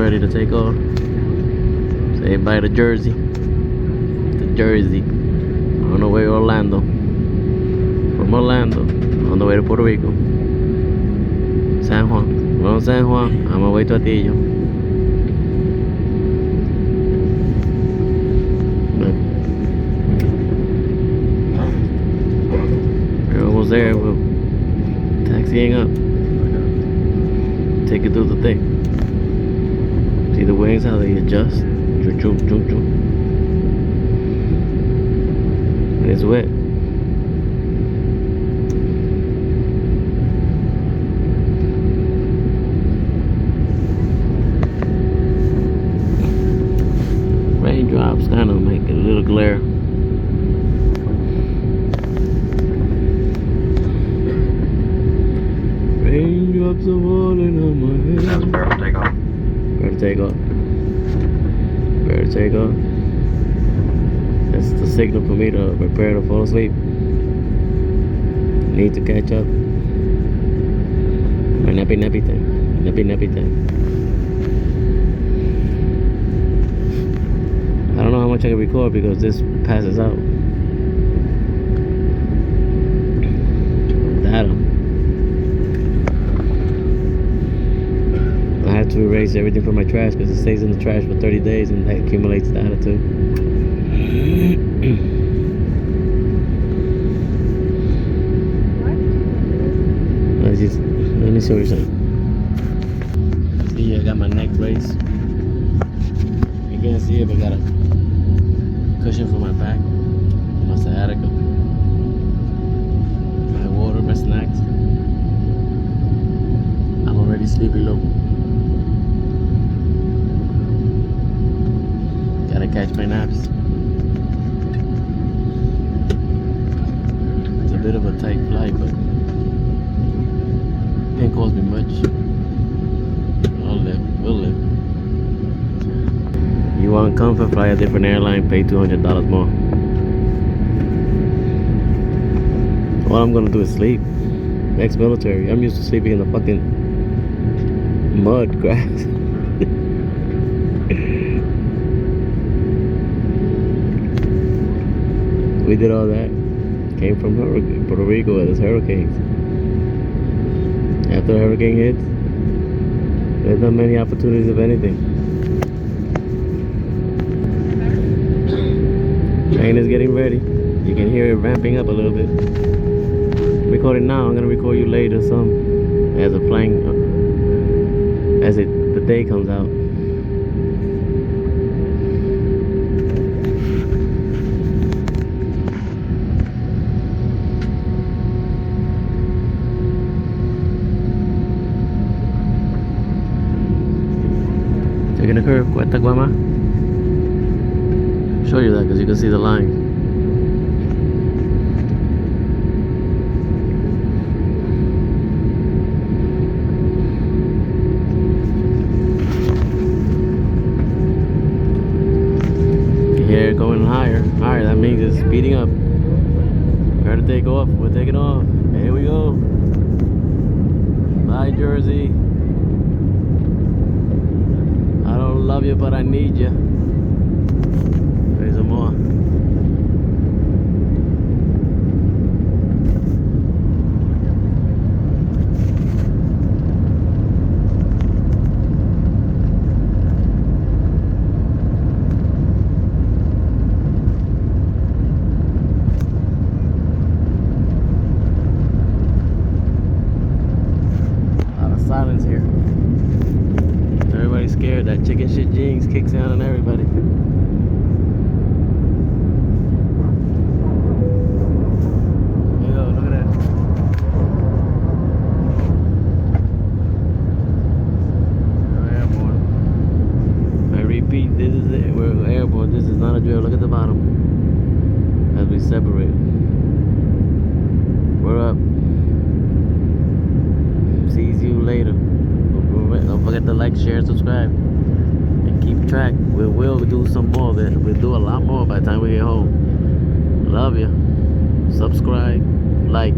ready to take off. Say bye to Jersey. To Jersey. On the way to Orlando. From Orlando, on the way to Puerto Rico. San Juan. We're on San Juan. I'm on my way to Atillo. We're almost there. We're taxiing up. Take it through the thing. See the wings, how they adjust. And it's wet. Raindrops kind of make a little glare. Raindrops are falling on my head. That's a barrel takeoff. Better take off. Better take off. That's the signal for me to prepare to fall asleep. Need to catch up. My nappy thing. Nappy thing. I don't know how much I can record because this passes out. Data. I have to erase everything from my trash because it stays in the trash for 30 days and that accumulates data too. Let me see what you're saying. See, I got my neck brace. You can't see it, but I got a cushion for my back, my sciatica, my water, my snacks. I'm already sleepy low. Gotta catch my naps. It's a bit of a tight flight, but it didn't cost me much. I'll live, we'll live. You want comfort, fly a different airline, pay $200 more. All I'm gonna do is sleep. Ex-military, I'm used to sleeping in the fucking mud, grass. We did all that. Came from Puerto Rico with its hurricanes. After a hurricane hits, there's not many opportunities of anything. Train is getting ready. You can hear it ramping up a little bit. I'm recording now. I'm gonna record you later some as a flying as the day comes out. Taking a curve, Cuesta Guama. Show you that because you can see the line. You hear it going higher. That means it's speeding up. We're to take off. We're taking off. Here we go. Bye, Jersey. I don't love you, but I need you. There's some more. A lot of silence here. Everybody's scared. That chicken shit jeans kicks in on everybody. Yo, look at that. We're airborne. I repeat, this is it. We're airborne. This is not a drill. Look at the bottom. As we separate. We're up. Sees you later. Don't forget to like, share, subscribe, and keep track. We will do some more of it. We'll do a lot more by the time we get home. Love you. Subscribe, like.